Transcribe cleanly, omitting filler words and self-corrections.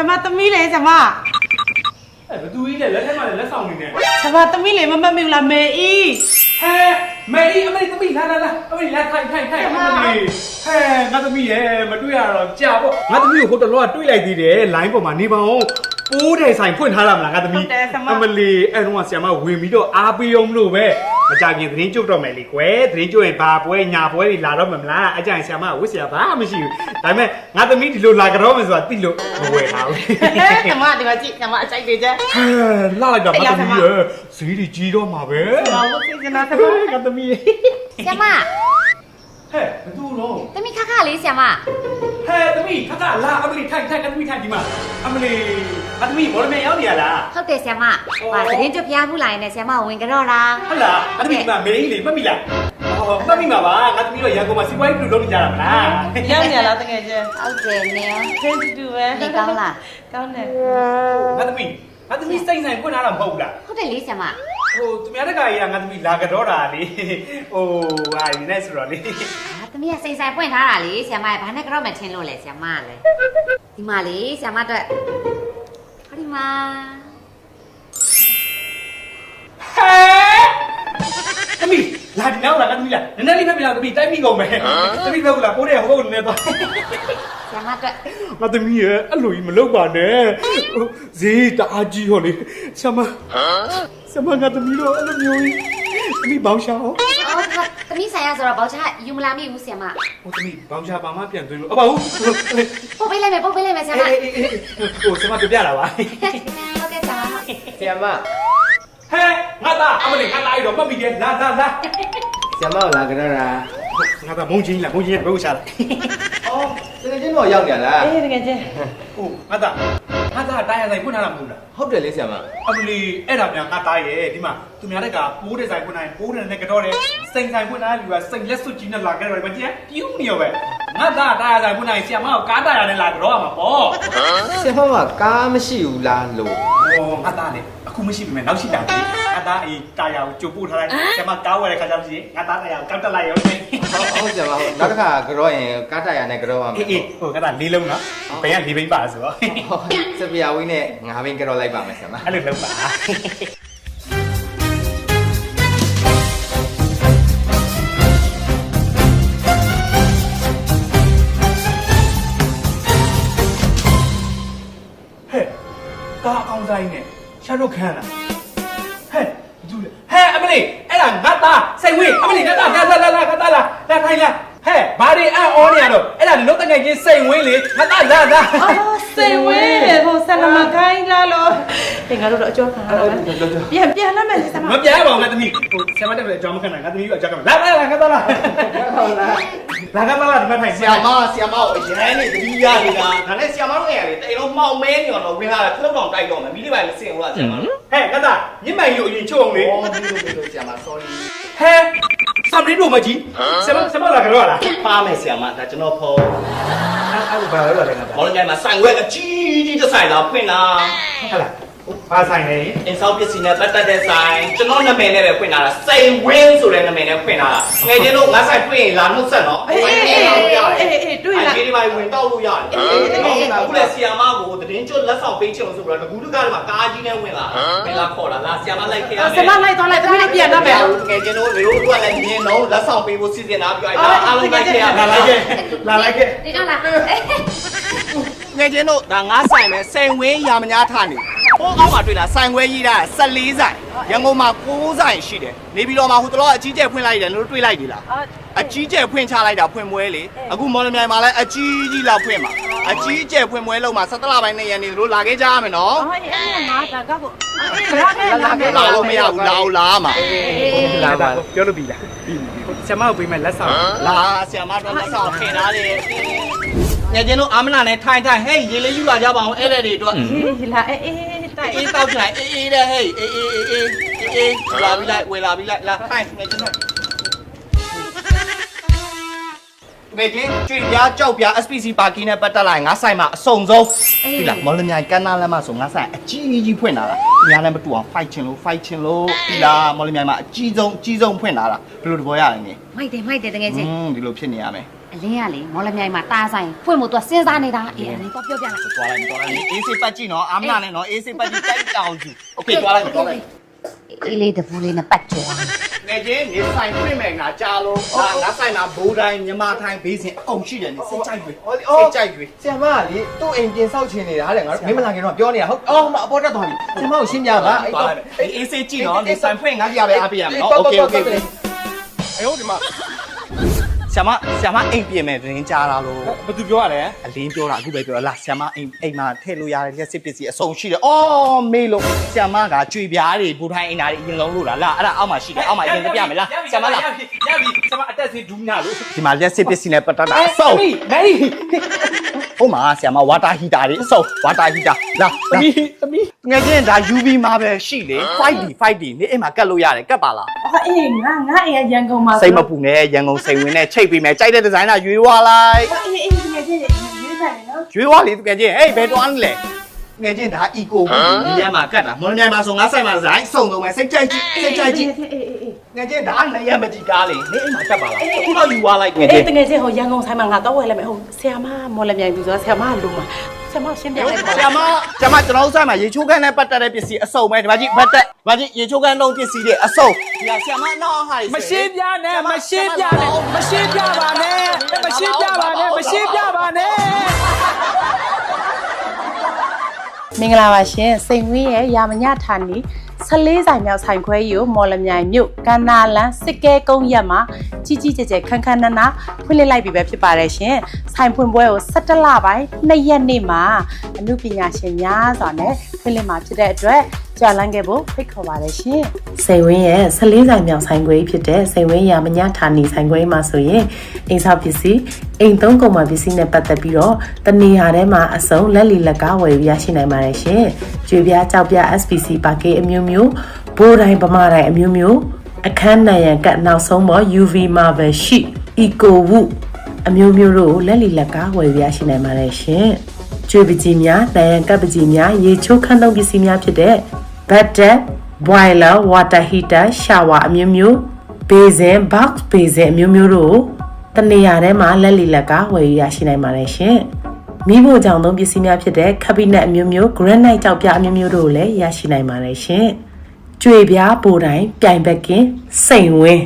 မသမီးလေဆရာမဘသူကြီးလေလက်ထက်မှာလက်ဆောင်နေတယ်ဆရာမသမီးလေမမမင်လာမေအီဟဲမေအီအမေသမီးလာအမေလာထိုင်အမေဟဲငါသမီးရဲ့မတွေ့ရတော့ကြာပေါ့ငါသမီးကိုဟိုတလောကတွေ့လိုက်သေးတယ်လိုင်းပေါ်မှာနေပါအောင်ပိုးတယ်ဆိုင်ဖွင့်ထားတာမလားငါသမီးအမလီအဲ့တော့ဆရာမဝင်ပြီးတော့အားပေးအောင်မလို့ပဲမကြခင်သတင်းကျုပ်တော့မယ်လေကွယ်သတင်းကျုပ်ရင်ဘာပွဲညာပွဲတွေလာတော့မှမလားအကြိုင်ဆရာမဝစ်ဆရာဘာမှမရှိဘူးဒါပေမဲ့ငါသမီးဒီလိုလာကြတော့မယ်ဆိုတာသိလို့မဝယ်ထားဘူးဆရာမဒီမှာကြည့်ဆရာမအကြိုက်တွေချက်လာလိုက်တာငါသမီးရဲ့ဈေးတွေကြီးတော့မှာပဲဆရာမသိစနာဆရာမငါသမီးဆရာမဟဲ့ဘသူတော့သမီးခခလေးဆရာမဟဲ့သမီးခခလာအမလီထိုင်သမီးထိုင်ဒီမှာအမလီသမီးဘောလမဲရောက်နေရလားဟုတ်တယ်ဆရာမဟာသတင်းကြပြဖူးလာရင်လည်းဆရာမဝင်ကြတော့လားဟုတ်လားသမီးဒီမှာမေးလေမှတ်မိလားမှတ်မိမှာပါငါသမီးတော့ရန်ကုန်မှာစီးပွားရေးပြုလုပ်နေကြတာမလားရောက်နေလားတကယ်ချင်းဟုတ်တယ်နေကျေးဇူးပဲနေကောင်းလားကောင်းတယ်ငါသမီးစိတ်ဆိုင်ဖွင့်ထားတာမဟုတ်ဘူးလားဟုတ်တယ်လေးဆရာမသူများတကာကြီးကငါသမီးလာကြတော့တာလေဟာဒီနေ့ဆိုတော့လေသမီးကစိတ်ဆိုင်ဖွင့်ထားတာလေဆရာမဘာနဲ့ကြောက်မှထင်းလို့လဲဆရာမလည်းဒီမှာလေဆရာမအတွက်ဟောဒီမှာဟဲသမီးလာဒီနောက်လာငါသမီးလာနည်းနည်းလေးဖက်ပြလာသမီးတိုက်မိကုန်မယ်သမီးဖက်ဘူးလားပိုးတယ်ဟိုနည်းနည်းသွားဆရာမအတွက်ငါသမီးရဲ့အဲ့လိုကြီးမလုပ်ပါနဲ့ဈေးတအားကြီးဟောလေဆရာမငါသမီးတော့အဲ့လိုမျိုးကြီးသမီးဘောင်းရှာအောင်သမီးဆိုင်ရဆိုတော့ဘောက်ချယူမလာမိဘူးဆရာမသမီးဘောင်းရှာပါမှပြန်သွင်းလို့အပါဘူးပို့ပေးလိုက်မယ်ဆရာမဆရာမပြတာပါဟုတ်ကဲ့ဆရာမဆရာမဟဲငါသားအမလေးငါသားအဲ့တော့မှတ်မိတယ်လာဆရာမကိုလာကြတော့တာငါသားမုံချင်းဘယ်လိုရှာလဲအော်တကယ်ချင်းတော့ရောက်ကြလားတကယ်ချင်းငါသားတားရဆိုင်ဖွင့်ထားတာမဟုတ်လားဟုတ်တယ်လေဆရာမအမလီအဲ့ဒါပြန်ငါသားရဲ့ဒီမှာသူများတက်ကပိုးတဲ့ဆိုင်ဖွင့်နိုင်ပိုးတဲ့နဲ့ကတော့တယ်စိန်ဆိုင်ဖွင့်ထားလူကစိန်လက်စွပ်ကြီးနဲ့လာကြတယ်မကြည့်ပြူးနေရောပဲငါသားတားရဆိုင်ဖွင့်နိုင်ဆရာမကိုကားတားရနဲ့လာကြောရမှာပေါ့ဆရာမကကားမရှိဘူးလားလို့ငါသားလေအခုမရှိပြီမဲ့နောက်ရှိတာလေငါသားအေးတာယာကိုကြိုပို့ထားလိုက်ဆရာမကားဝယ်တဲ့ခါကျတော့ရှိရင်ငါသားတာယာကိုကောက်တက်လိုက်ရောဟုတ်ဆရာမနောက်တစ်ခါကြောရင်ကားတာယာနဲ့ကြောရမှာငါသားလေးလုံးနော်ဘယ်ကလေးဘိန်းပါဆိုတော့စပီယာဝင်းနဲ့ငါးဘိန်းကြောလိုက်ပါမယ်ဆရာမအဲ့လိုလုပ်ပါကားအောင်ဆိုင်နဲ့ရှာတော့ခန်းလားဟဲ့ဘူးလေဟဲ့အမလေးအဲ့ဒါငါသားစိတ်ဝေးအမလေးငါသားလာထိုင်လားဟဲ့ဘာတွေအံ့ဩနေရတော့အဲ့ဒါလုံးတငယ်ချင်းစိတ်ဝေးလေငါသားလာစိတ်ဝေးဟိုဆလမခိုင်းလာလို့ဒီငါတို့တော့အကျော်ခံရတာပြန်လာမယ်လေဆမမပြန်ပါဘူးငါသမီးဆရာမတက်တယ်အကျော်မခံနိုင်ငါသမီးကအကျော်ခံလာငါသားလာဒီမှာထိုင်ဆရာမကိုအရင်နဲ့တတိယနေတာဒါနဲ့ဆရာမတို့ငယ်ရတယ်တိတ်လုံးမှောင်မဲနေတော့ဝင်လာတယ်ခလုတ်တောင်တိုက်တော့မယ်မိလေးပါမစင်ဘူးလားဆရာမဟဲ့ငါသားညစ်မိုင်လို့အရင်ချုံအောင်လေပြီးလို့ဆရာမ sorry ဟဲ့စမ်ရီတို့မကြီးဆရာမလာကြတော့လားပါမယ်ဆရာမဒါကျွန်တော်ဖော်အဲ့ဘာလို့လဲငါသားဘောလုံးကြိုင်မှာဆိုင်ဝဲအကြီးတစ်ဆိုင်လာဖွင့်လာဟုတ်လားဘာဆိုင်လဲအင်ဆောက်ပစ္စည်းနဲ့ပတ်သက်တဲ့ဆိုင်ကျွန်တော်နာမည်နဲ့ပဲဖွင့်လာတာစိန်ဝင်းဆိုတဲ့နာမည်နဲ့ဖွင့်လာတာငယ်ချင်းတို့ငါဆိုင်ဖွင့်ရင်လာနှုတ်ဆက်နော်အေးတွေ့လားဒီမှာဝင်တော့လို့ရတယ်အခုလေဆီယာမကိုတည်င်းကျွတ်လက်ဆောင်ပေးချင်လို့ဆိုတော့တကူးတကားတွေမှာကားကြီးနဲ့ဝင်လာမင်းလာခေါ်လာဆီယာမလိုက်ခဲ့ရမယ်ဆီယာမလိုက်တော့လိုက်သမီးလေးပြန်တော့မယ်ငယ်ချင်းတို့လေတို့ကလည်းမြင်တော့လက်ဆောင်ပေးဖို့စီစဉ်တာပြောအဲ့ဒါအားလုံးလိုက်ခဲ့ရလာလိုက်ခဲ့ဒီတော့လားငယ်ချင်းတို့ဒါငါဆိုင်မယ်စိန်ဝင်းရာမညာထားနေဟိုအောက်မှာတွေ့လားဆိုင်ဝဲကြီးတာ14ဆိုင်ရန်ကုန်မှာ9ဆိုင်ရှိတယ်နေပြည်တော်မှာဟိုတလောအကြီးကျယ်ဖွင့်လိုက်တယ်လို့တွေ့လိုက်ပြီလားအကြီးကျယ်ဖွင့်ချလိုက်တာဖွင့်ပွဲလေအခုမော်လမြိုင်မှာလည်းအကြီးလောက်ဖွင့်မှာအကြီးကျယ်ဖွင့်ပွဲလုံးမှာ17လပိုင်းနဲ့ရန်နေတို့လာခဲ့ကြရမယ်နော်အေးငါဒါကောက်ဖို့လာခဲ့လို့မရဘူးလာမှာလာပါပြောလို့ပြီလားဆရာမကိုပေးမယ်လက်ဆောင်လာဆရာမတော့လက်ဆောင်ထင်ထားတယ်ငယ်ချင်းတို့အာမနာနဲ့ထိုင်ဟဲ့ရေလေးယူလာကြပါအောင်အဲ့တဲ့တွေအတွက်ရေလာအေးတိုက်တောက်ချင်အေးတဲ့ဟဲ့အေးလာပြီးလိုက်ဝေလာပြီးလိုက်လာထိုင်ငယ်ချင်းတို့ ငယ်ချင်းကျွေပြားကြောက်ပြား SPC ပါကီနဲ့ပတ်သက်လာရင်ငါဆိုင်မှာအစုံဆုံးဒီလားမော်လမြိုင်ကန်းနာလမ်းမှာဆိုငါဆိုင်အကြီးဖွင့်လာတာညာလည်းမတူအောင် fight ချင်လို့ဒီလားမော်လမြိုင်မှာအကြီးဆုံးဖွင့်လာတာဘယ်လိုတဘောရလဲနေ မိုက်တယ်တကယ်ချင်း ဒီလိုဖြစ်နေရမယ် အလင်းကလေမော်လမြိုင်မှာတားဆိုင်ဖွင့်မှုသူစဉ်းစားနေတာအေးအလင်းတော့ပြောပြလိုက် သွားလိုက်အေးစိပတ်ကြည့်နော်အာမနာနဲ့နော်အေးစိပတ်ကြည့်တိုက်တောင်ကြည့်โอเคသွားလိုက်အေးလေးတပူလေးနဲ့ပတ်ကျော် ငယ်ချင်းနေဆိုင်ဖွင့်မယ်ငါကြားလို့ငါဆိုင်မှာဘိုးတိုင်းမြန်မာထိုင်းဘေးစင်အုံရှိတယ်နေစိတ်ကြိုက်တွေဆရာမကလေသူ့အိမ်ပြင်ဆောက်ချင်နေတာတဲ့ငါတို့မင်းမလာခင်တော့ပြောနေတာဟုတ်အော်မအပေါ်တက်သွားပြီဆရာမကိုရှင်းပြပါအဲ့တော့ အေးစိကြည့်နော်နေဆိုင်ဖွင့်ငါပြပဲအားပေးရမယ်နော်โอเคအေးဟုတ်ဒီမှာဆရာမအိမ်ပြင်မယ်တင်းကြားလာလို့ ဘာသူပြောရလဲ အလင်းပြောတာအခုပဲပြောလားဆရာမအိမ်မှာထည့်လို့ရတဲ့လက်စစ်ပစ္စည်းအစုံရှိတယ်အော်မေးလို့ဆရာမကကြွေပြားတွေဘူထိုင်းအိမ်သားတွေအရင်လုံးလို့လားအဲ့ဒါအောက်မှာရှိတယ်အောက်မှာအရင်ပြမယ်လားဆရာမလားရပြီဆရာမအတက်စီဒူးညာလို့ ဒီမှာလက်စစ်ပစ္စည်းနဲ့ပတ်သက်တာအစုံ မေး ဟိုမှာဆရာမဝါတာဟီတာတွေအစုံဝါတာဟီတာလာ သမီး ငယ်ချင်းဒါ UV မှာပဲရှိလေ 5D နေအိမ်မှာကတ်လို့ရတယ်ကတ်ပါလား အေးငါအိမ်ရန်ကုန်မှာ စိတ်မပူနဲ့ရန်ကုန်စိတ်ဝင်နဲ့ချိတ်ပေးမယ်ကြိုက်တဲ့ဒီဇိုင်းနာရွေးဝါလိုက် အေးငယ်ချင်းရွေးဆိုင်နော် ရွေးဝါလေသူငယ်ချင်းဟေးဘယ်တော့လဲငယ်ချင်းဒါ eco ဒီညမှာကတ်တာမော်လမြိုင်မှာဆိုငါဆိုင်မှာဒီဇိုင်းစုံတော့မယ်စိတ်ကြိုက်ကြည့်ငယ်ချင်းဒါလည်းရမကြီးကားလေနေအိမ်မှာကတ်ပါလားအခုတော့ယူဝါလိုက်ငယ်ချင်း တကယ်ချင်းဟိုရန်ကုန်ဆိုင်မှာငါတော့ဝယ်လိုက်မယ်ဟိုဆရာမမော်လမြိုင်ပြီးဆိုဆရာမလူမှာဆရာမရှင်းပြလိုက်ပါ ဆရာမကျွန်တော်ဆိုင်မှာရေချိုးခန်းနဲ့ပတ်သက်တဲ့ပစ္စည်းအစုံပဲဒီမှာကြည့်ဘတ်တက်ဒီမှာကြည့်ရေချိုးခန်းလုံးပစ္စည်းတွေအစုံဒီဆရာမနောက်ဟာ မရှင်းပြနဲ့မရှင်းပြပါနဲ့မင်္ဂလာပါရှင်စိန်ဝင်းရဲ့ရာမညဌာနီ14ဆိုင်မြောက်ဆိုင်ခွဲကြီးကိုမော်လမြိုင်မြို့ကန္နာလန်စစ်ကဲကုန်းရက်မှာကြီးကျယ်ခန်းနနာဖွင့်လှစ်လိုက်ပြီပဲဖြစ်ပါတယ်ရှင်ဆိုင်ဖွင့်ပွဲကို17လပိုင်း2ရက်နေ့မှာအမှုပညာရှင်များစွာနဲ့ဖွင့်လှစ်မှာဖြစ်တဲ့အတွက်ကြာလန်းခဲ့ဖို့ဖိတ်ခေါ်ပါတယ်ရှင်စိန်ဝင်းရဲ့14ဆိုင်မြောက်ဆိုင်ခွဲကြီးဖြစ်တဲ့စိန်ဝင်းရာမညဌာနီဆိုင်ခွဲမှာဆိုရင်အိမ်ဆောက်ပစ္စည်းအိမ်သုံးကုန်ပစ္စည်းနဲ့ပတ်သက်ပြီးတော့တနေရာထဲမှာအစုံလက်လီလက်ကားဝယ်ရရှိနိုင်ပါတယ်ရှင်ကျွေပြားကြောက်ပြား SPC ပါကေးအမျိုးမျိုးဘိုးတိုင်းပမာတိုင်းအမျိုးမျိုးအခန်းနံရံကနောက်ဆုံးပေါ် UV Marvel Sheet Eco Wood အမျိုးမျိုးတို့လက်လီလက်ကားဝယ်ရရှိနိုင်ပါတယ်ရှင်ကျွေပကြီးများနံရံကပကြီးများရေချိုးခန်းသုံးပစ္စည်းများဖြစ်တဲ့ Butter Boiler Water Heater Shower အမျိုးမျိုး Basin Box Basin အမျိုးမျိုးတို့တနေရာထဲမှာလက်လီလက်ကားဝယ်ရရှိနိုင်ပါတယ်ရှင်မိဖို့ကြောင့်သုံးပစ္စည်းများဖြစ်တဲ့ cabinet အမျိုးမျိုး granite ကြောက်ပြအမျိုးမျိုးတို့လည်းရရှိနိုင်ပါတယ်ရှင်။ကျွေပြားပိုတိုင်းပြိုင်ဘက်ကင်စိန်ဝင်း